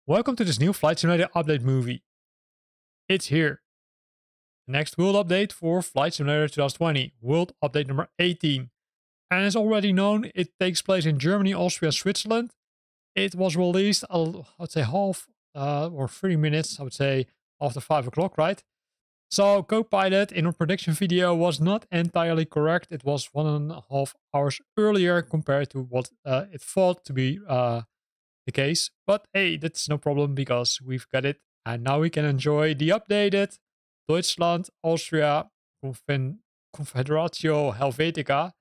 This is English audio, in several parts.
Welcome to this new Flight Simulator update movie. It's here. Next world update for Flight Simulator 2020, world update number 18. And as already known, it takes place in Germany, Austria, Switzerland. It was released, I would say half or 30 minutes, I would say after 5 o'clock, right? So Copilot in our prediction video was not entirely correct. It was 1.5 hours earlier compared to what it thought to be the case. But hey, that's no problem because we've got it. And now we can enjoy the updated Deutschland, Austria, Confederatio Helvetica,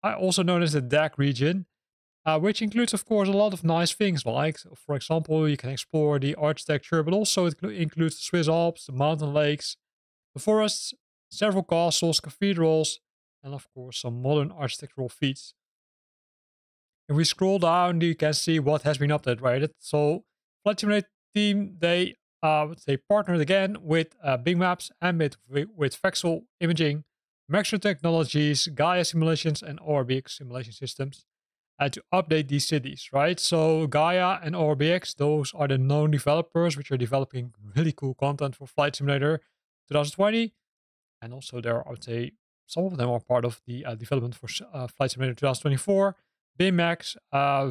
also known as the DAC region, which includes, of course, a lot of nice things like, for example, you can explore the architecture, but also it includes the Swiss Alps, the mountain lakes, the forests, several castles, cathedrals, and of course, some modern architectural feats. If we scroll down, you can see what has been updated. So, Flight Simulator team, they would say partnered again with Big Maps and with Fexel Imaging, Maxer Technologies, Gaia Simulations, and ORBX simulation systems to update these cities, right? So, Gaia and ORBX, those are the known developers which are developing really cool content for Flight Simulator 2020. And also, there, I would say, some of them are part of the development for Flight Simulator 2024. BIMAX,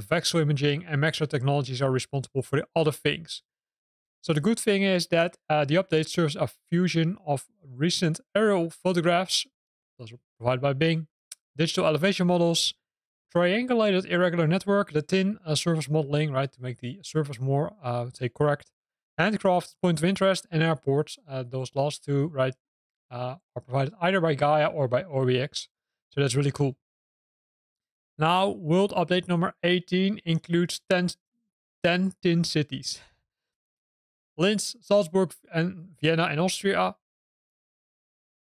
Vexel Imaging, and Maxer Technologies are responsible for the other things. So the good thing is that the update serves a fusion of recent aerial photographs, those are provided by Bing, digital elevation models, triangulated irregular network, the TIN surface modeling, right, to make the surface more, say, correct, handcraft, point of interest, and airports. Those last two, right, are provided either by Gaia or by ORBX. So that's really cool. Now, world update number 18 includes 10 TIN cities. Linz, Salzburg, and Vienna in Austria,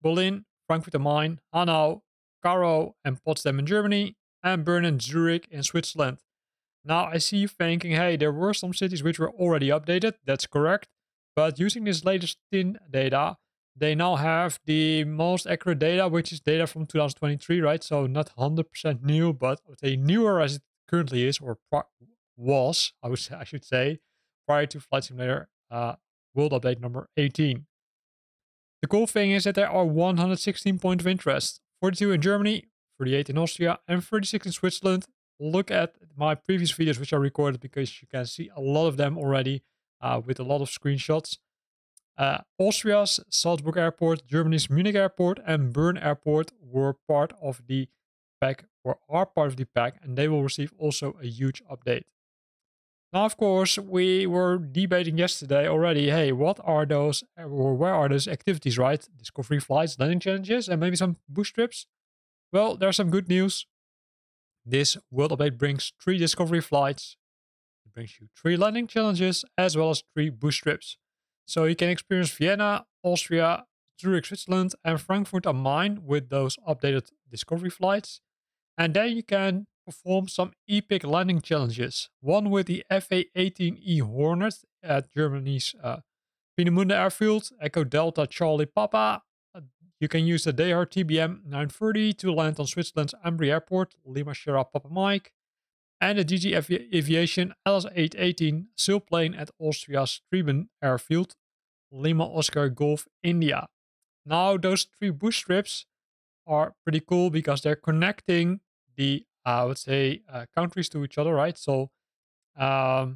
Berlin, Frankfurt am Main, Hanau, Karo, and Potsdam in Germany, and Bern and Zurich in Switzerland. Now, I see you thinking, hey, there were some cities which were already updated. That's correct. But using this latest TIN data, they now have the most accurate data, which is data from 2023, right? So not 100% new, but I would say newer as it currently is, or was, I should say, prior to Flight Simulator World Update number 18. The cool thing is that there are 116 points of interest, 42 in Germany, 38 in Austria, and 36 in Switzerland. Look at my previous videos which I recorded because you can see a lot of them already with a lot of screenshots. Austria's Salzburg Airport, Germany's Munich Airport, and Bern Airport were part of the pack, or are part of the pack, and they will receive also a huge update. Now, of course, we were debating yesterday already, hey, what are those, or where are those activities, right? Discovery flights, landing challenges, and maybe some bush trips? Well, there's some good news. This world update brings 3 discovery flights. It brings you 3 landing challenges, as well as 3 bush trips. So you can experience Vienna, Austria, Zurich, Switzerland, and Frankfurt am Main with those updated discovery flights. And then you can perform some epic landing challenges. One with the FA-18E Hornet at Germany's Peenemünde Airfield, Echo Delta Charlie Papa. You can use the Dehar TBM 930 to land on Switzerland's Ambri Airport, Lima Sierra Papa Mike, and the DG Aviation LS-818 sailplane at Austria's Streben Airfield, Lima Oscar Golf, India. Now, those 3 bush trips are pretty cool because they're connecting the, I would say, countries to each other, right? So, as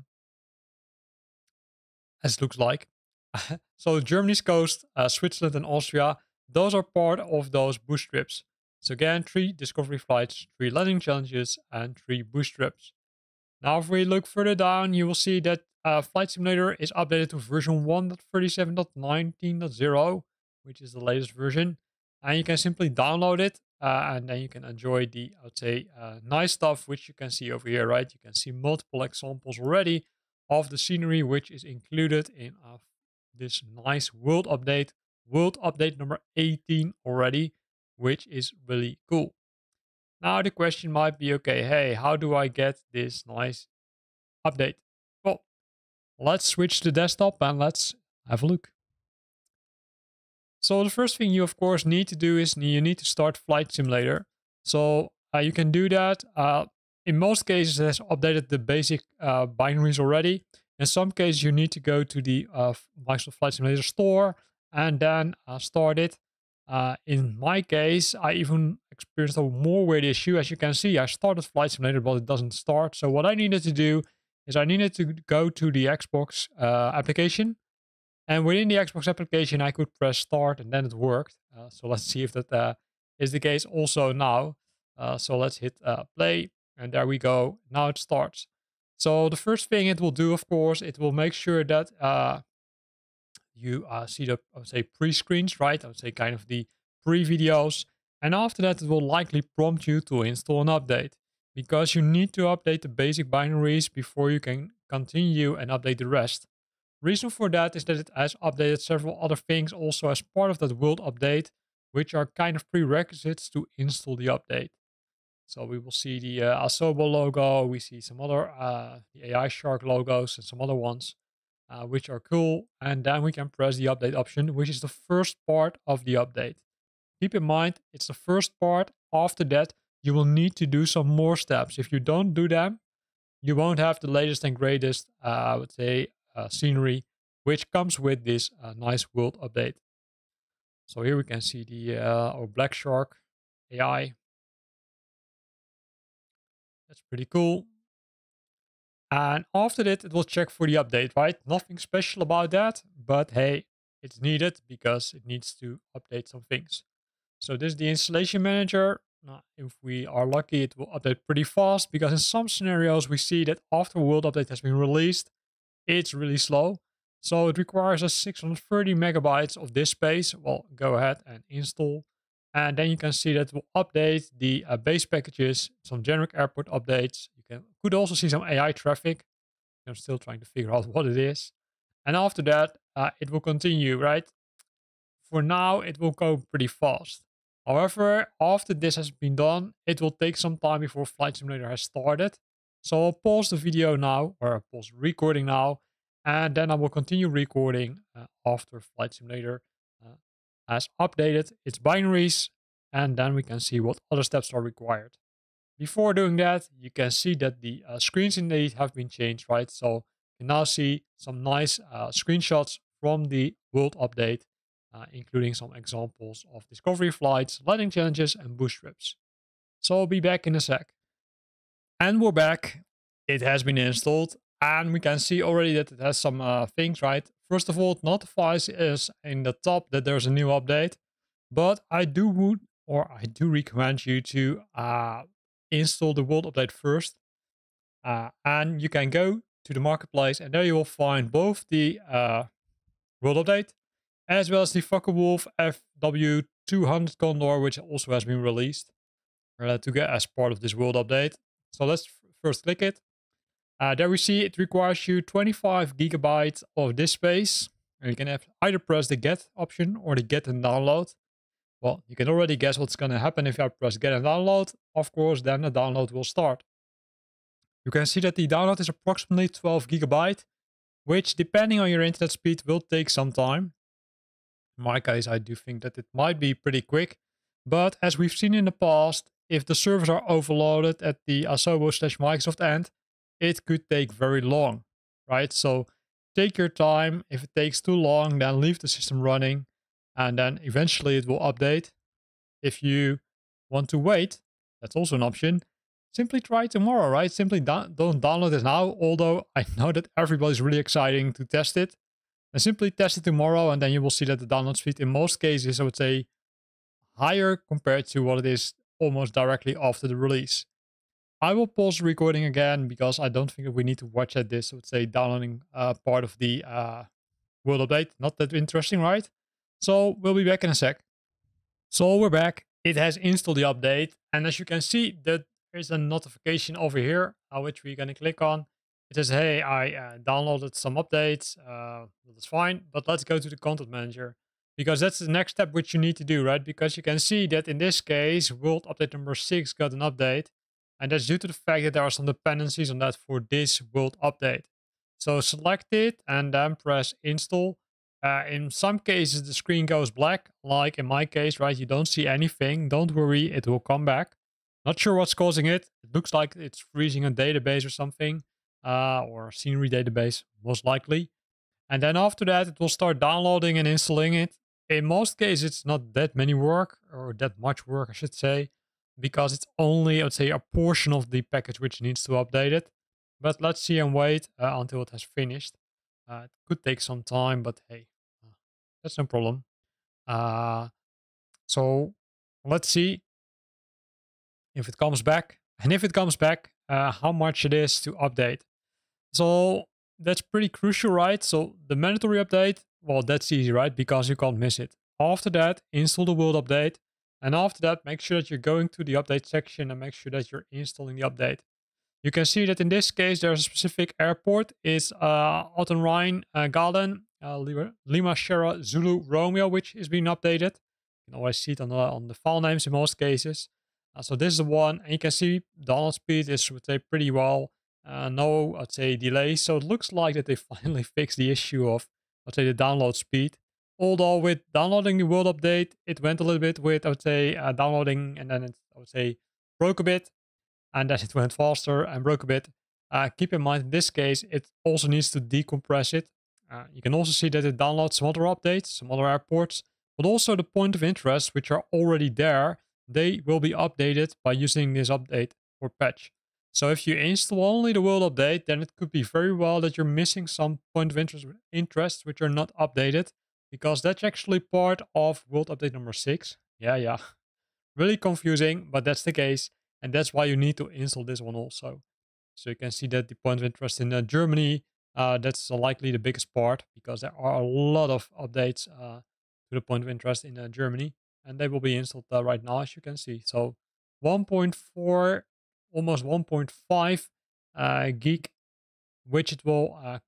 it looks like. So, Germany's coast, Switzerland, and Austria, those are part of those bush trips. So again, 3 discovery flights, 3 landing challenges, and 3 bush trips. Now, if we look further down, you will see that Flight Simulator is updated to version 1.37.19.0, which is the latest version. And you can simply download it, and then you can enjoy the, I would say, nice stuff, which you can see over here, right? You can see multiple examples already of the scenery, which is included in this nice world update number 18 already, which is really cool. Now the question might be, okay, hey, how do I get this nice update? Well, let's switch to desktop and let's have a look. So the first thing you of course need to do is you need to start Flight Simulator. So you can do that. In most cases, it has updated the basic binaries already. In some cases, you need to go to the Microsoft Flight Simulator store and then start it. In my case, I even experienced a more weird issue. As you can see, I started Flight Simulator, but it doesn't start. So what I needed to do is I needed to go to the Xbox application. And within the Xbox application, I could press start and then it worked. So let's see if that is the case also now. So let's hit play and there we go. Now it starts. So the first thing it will do, of course, it will make sure that you see the, I would say, pre-screens, right? I would say kind of the pre-videos. And after that, it will likely prompt you to install an update because you need to update the basic binaries before you can continue and update the rest. Reason for that is that it has updated several other things also as part of that world update, which are kind of prerequisites to install the update. So we will see the Asobo logo, we see some other the AI Shark logos and some other ones, which are cool. And then we can press the update option, which is the first part of the update. Keep in mind, it's the first part. After that, you will need to do some more steps. If you don't do them, you won't have the latest and greatest, I would say, scenery, which comes with this nice world update. So here we can see the our Black Shark AI. That's pretty cool. And after that, it will check for the update, right? Nothing special about that, but hey, it's needed because it needs to update some things. So this is the installation manager. Now, if we are lucky, it will update pretty fast because in some scenarios we see that after a world update has been released, it's really slow. So it requires us 630 megabytes of disk space. Well, go ahead and install. And then you can see that it will update the base packages, some generic airport updates. You could also see some AI traffic. I'm still trying to figure out what it is. And after that, it will continue, right? For now, it will go pretty fast. However, after this has been done, it will take some time before Flight Simulator has started. So I'll pause the video now, or I'll pause recording now, and then I will continue recording after Flight Simulator has updated its binaries, and then we can see what other steps are required. Before doing that, you can see that the screens indeed have been changed, right? So you now see some nice screenshots from the world update, including some examples of discovery flights, landing challenges, and boost trips. So I'll be back in a sec. And we're back. It has been installed, and we can see already that it has some things, right? First of all, it notifies us in the top that there's a new update, but I do recommend you to install the world update first. And you can go to the marketplace, and there you will find both the world update as well as the Focke-Wulf FW200 Condor, which also has been released to get as part of this world update. So let's first click it. There we see it requires you 25 gigabytes of disk space. And you can have either press the get option or the get and download. Well, you can already guess what's going to happen if I press get and download. Of course, then the download will start. You can see that the download is approximately 12 gigabyte, which depending on your internet speed will take some time. In my case, I do think that it might be pretty quick, but as we've seen in the past, if the servers are overloaded at the Asobo/Microsoft end, it could take very long, right? So take your time. If it takes too long, then leave the system running, and then eventually it will update. If you want to wait, that's also an option. Simply try tomorrow, right? Simply don't download it now, although I know that everybody's really excited to test it. And simply test it tomorrow, and then you will see that the download speed in most cases, I would say, higher compared to what it is almost directly after the release. I will pause the recording again because I don't think that we need to watch at this, I would say, downloading part of the world update. Not that interesting, right? So we'll be back in a sec. So we're back. It has installed the update, and as you can see, there is a notification over here, which we're going to click on. It says, hey, I downloaded some updates. That's fine, but let's go to the content manager because that's the next step which you need to do, right? Because you can see that in this case, world update number 6 got an update, and that's due to the fact that there are some dependencies on that for this world update. So select it and then press install. In some cases, the screen goes black, like in my case, right? You don't see anything. Don't worry, it will come back. Not sure what's causing it. It looks like it's freezing a database or something, or a scenery database, most likely. And then after that, it will start downloading and installing it. In most cases, it's not that many work, or that much work, I should say, because it's only, I would say, a portion of the package which needs to update it. But let's see and wait until it has finished. It could take some time, but hey, uh, that's no problem. Uh, so let's see if it comes back. And if it comes back, how much it is to update. So that's pretty crucial, right? So the mandatory update, well, that's easy, right? Because you can't miss it. After that, install the world update. And after that, make sure that you're going to the update section and make sure that you're installing the update. You can see that in this case, there's a specific airport. It's Alton Rhine Garden, Lima Sierra Zulu Romeo, which is being updated. You can always see it on the file names in most cases. So this is the one, and you can see download speed is, I would say, pretty well. No, I'd say, delays. So it looks like that they finally fixed the issue of, I'd say, the download speed. Although with downloading the world update, it went a little bit with, I would say, downloading, and then it, I would say, broke a bit, and then it went faster and broke a bit. Keep in mind, in this case, it also needs to decompress it. You can also see that it downloads some other updates, some other airports, but also the point of interest, which are already there, they will be updated by using this update or patch. So if you install only the world update, then it could be very well that you're missing some point of interest which are not updated, because that's actually part of world update number 6. Yeah. Really confusing, but that's the case. And that's why you need to install this one also. So you can see that the point of interest in Germany, that's likely the biggest part, because there are a lot of updates to the point of interest in Germany. And they will be installed right now, as you can see. So 1.4, almost 1.5 gig, which it will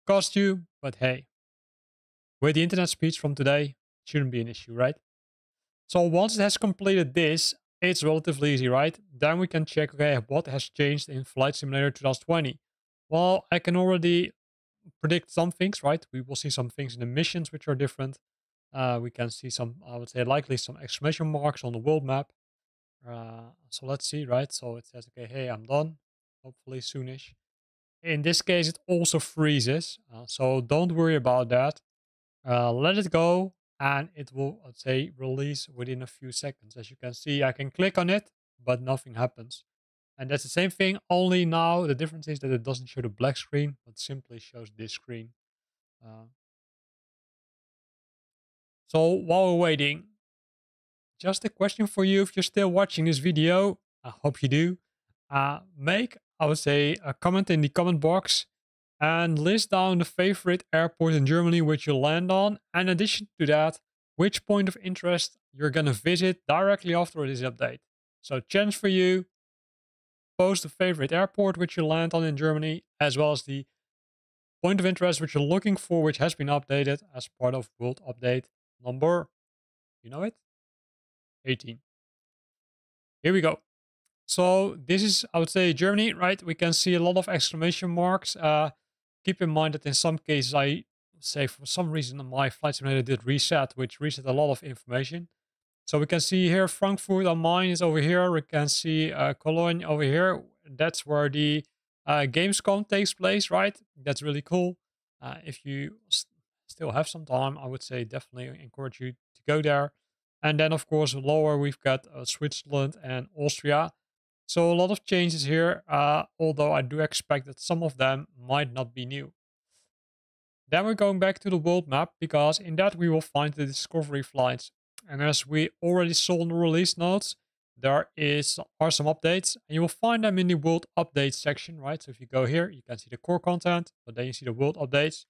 cost you. But hey, with the internet speeds from today, it shouldn't be an issue, right? So once it has completed this, it's relatively easy, right? Then we can check, okay, what has changed in Flight Simulator 2020. Well, I can already predict some things, right? We will see some things in the missions which are different. We can see some, I would say, likely some exclamation marks on the world map. So let's see, right? So it says, okay, hey, I'm done. Hopefully soonish. In this case, it also freezes. So don't worry about that. Let it go, and it will, let's say, release within a few seconds. As you can see, I can click on it, but nothing happens. And that's the same thing, only now the difference is that it doesn't show the black screen, but simply shows this screen. Uh, so while we're waiting, just a question for you, if you're still watching this video, I hope you do, make, I would say, a comment in the comment box and list down the favorite airport in Germany which you land on. And in addition to that, which point of interest you're going to visit directly after this update. So challenge for you, post a favorite airport which you land on in Germany, as well as the point of interest which you're looking for, which has been updated as part of World Update number, you know it, 18. Here we go. So this is, I would say, Germany, right? We can see a lot of exclamation marks. Keep in mind that in some cases, I say for some reason my flight simulator did reset, which reset a lot of information. So we can see here Frankfurt on mine is over here. We can see Cologne over here. That's where the Gamescom takes place, right? That's really cool. If you still have some time, I would say definitely encourage you to go there. And then, of course, lower we've got Switzerland and Austria. So a lot of changes here, although I do expect that some of them might not be new. Then we're going back to the world map, because in that we will find the discovery flights. And as we already saw in the release notes, there are some updates, and you will find them in the world updates section, right? So if you go here, you can see the core content, but then you see the world updates.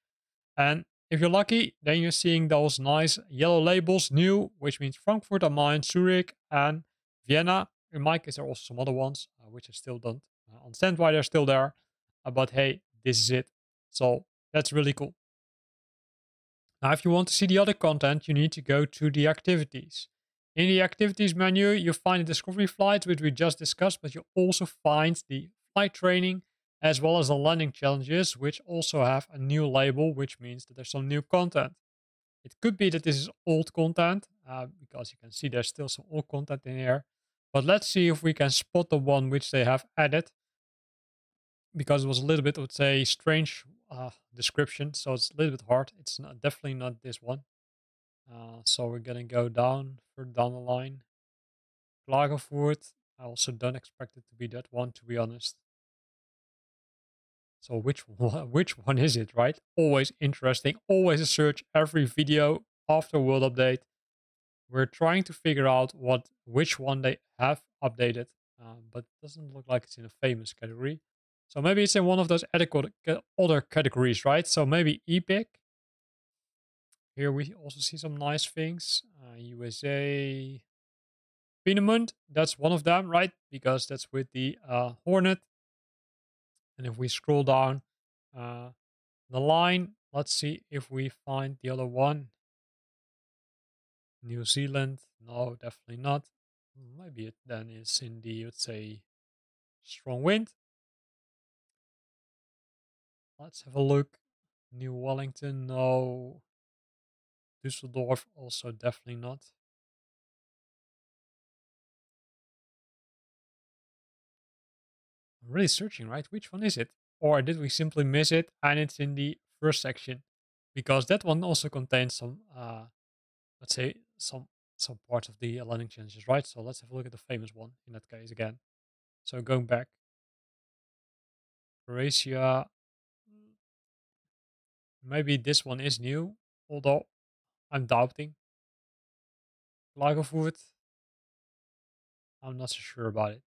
And if you're lucky, then you're seeing those nice yellow labels, new, which means Frankfurt am Main, Zurich, and Vienna. In my case, there are also some other ones, which I still don't understand why they're still there. But hey, this is it. So that's really cool. Now, if you want to see the other content, you need to go to the activities. In the activities menu, you find the discovery flights, which we just discussed, but you also find the flight training, as well as the landing challenges, which also have a new label, which means that there's some new content. It could be that this is old content, because you can see there's still some old content in here. But let's see if we can spot the one which they have added, because it was a little bit, I would say, strange description. So it's a little bit hard. It's not, definitely not this one. So we're gonna go down, further down the line. Klagenfurt. I also don't expect it to be that one, to be honest. So which one, which one is it, right? Always interesting. Always a search every video after world update. We're trying to figure out which one they have updated, but it doesn't look like it's in a famous category. So maybe it's in one of those other categories, right? So maybe epic. Here we also see some nice things. USA, Peenemund, that's one of them, right? Because that's with the Hornet. And if we scroll down uh, the line, let's see if we find the other one. New Zealand, no, definitely not. Maybe it then is in the, let's say, strong wind. Let's have a look. New Wellington, no. Düsseldorf, also definitely not. I'm really searching, right? Which one is it? Or did we simply miss it and it's in the first section? Because that one also contains some, let's say, some parts of the landing challenges, right? So let's have a look at the famous one in that case again. So going back, Croatia, maybe this one is new, although I'm doubting. Klagenfurt, I'm not so sure about it.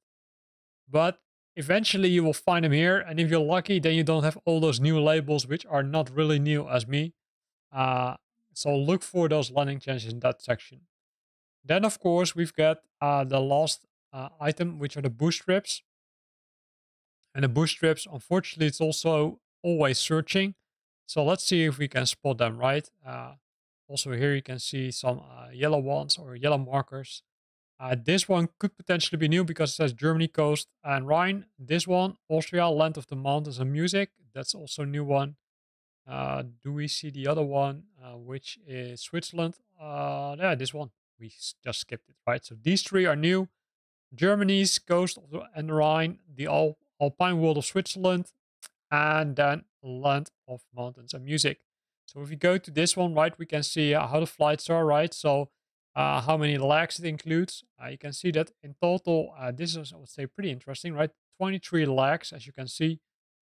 But eventually you will find them here, and if you're lucky, then you don't have all those new labels, which are not really new as me. Uh, so look for those landing changes in that section. Then, of course, we've got the last item, which are the boost strips. And the boost strips, unfortunately, it's also always searching. So let's see if we can spot them, right? Also here you can see some yellow ones or yellow markers. This one could potentially be new because it says Germany coast and Rhine. This one, Austria, land of the mountains and music. That's also a new one. Do we see the other one, which is Switzerland? Yeah, this one. We just skipped it, right? So these three are new. Germany's coast of the Rhine, the Alpine world of Switzerland, and then land of mountains and music. So if we go to this one, right, we can see how the flights are, right? So how many legs it includes. You can see that in total, this is, I would say, pretty interesting, right? 23 legs, as you can see,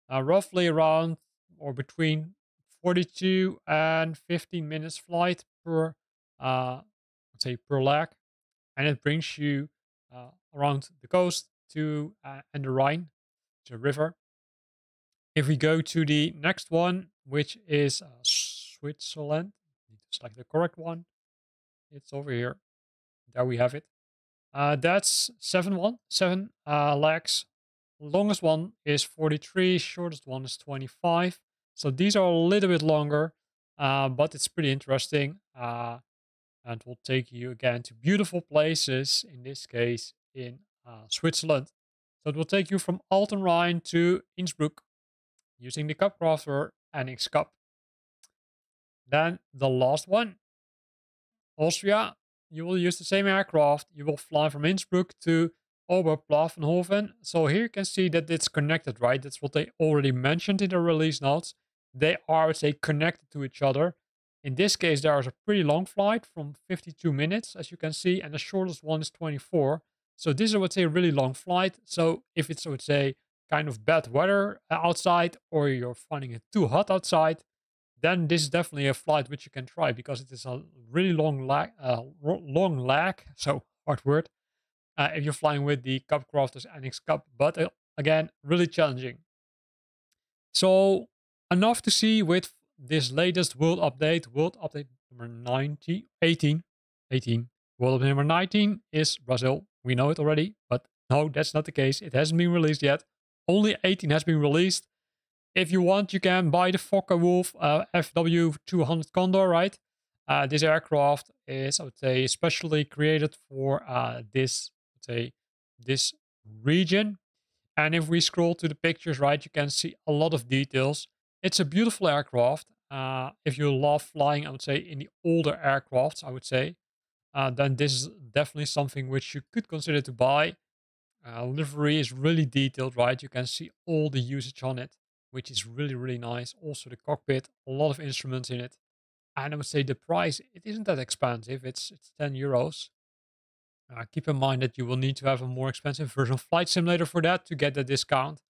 roughly around or between 42 and 15 minutes flight per, let's say, per leg. And it brings you around the coast to and the Rhine, the river. If we go to the next one, which is Switzerland, need to select the correct one. It's over here. There we have it. That's 7 legs. Longest one is 43. Shortest one is 25. So these are a little bit longer, but it's pretty interesting. And will take you again to beautiful places, in this case in Switzerland. So it will take you from Altenrhein to Innsbruck using the Cup Crafter NX Cup. Then the last one, Austria. You will use the same aircraft. You will fly from Innsbruck to Oberpfaffenhofen. So here you can see that it's connected, right? That's what they already mentioned in the release notes. They are, say, connected to each other. In this case, there is a pretty long flight from 52 minutes, as you can see, and the shortest one is 24. So this is, I would say, a really long flight. So if it's, I would say, kind of bad weather outside, or you're finding it too hot outside, then this is definitely a flight which you can try, because it is a really long lag, so hard word, if you're flying with the Cup Crafters NX Cup. But again, really challenging. So enough to see with this latest world update number 90, 18. World update number 19 is Brazil. We know it already, but no, that's not the case. It hasn't been released yet. Only 18 has been released. If you want, you can buy the Focke-Wulf FW200 Condor, right? This aircraft is, I would say, specially created for this region. And if we scroll to the pictures, right, you can see a lot of details. It's a beautiful aircraft. If you love flying, I would say in the older aircrafts, I would say, then this is definitely something which you could consider to buy. Livery is really detailed, right? You can see all the usage on it, which is really, really nice. Also, the cockpit, a lot of instruments in it. And I would say the price, it isn't that expensive. It's 10 euros. Keep in mind that you will need to have a more expensive version of Flight Simulator for that to get the discount.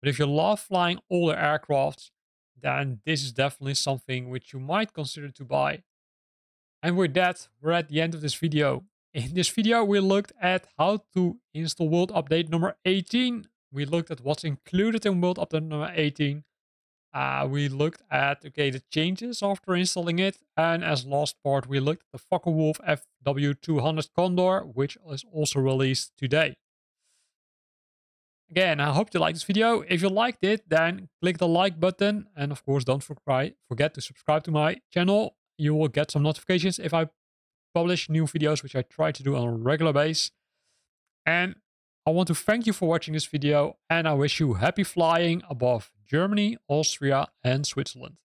But if you love flying older aircrafts, then this is definitely something which you might consider to buy. And with that, we're at the end of this video. In this video, we looked at how to install World Update number 18. We looked at what's included in World Update number 18. We looked at, the changes after installing it. And as last part, we looked at the Focke-Wulf FW200 Condor, which is also released today. Again, I hope you liked this video. If you liked it, then click the like button. And of course, don't forget to subscribe to my channel. You will get some notifications if I publish new videos, which I try to do on a regular basis. And I want to thank you for watching this video. And I wish you happy flying above Germany, Austria, and Switzerland.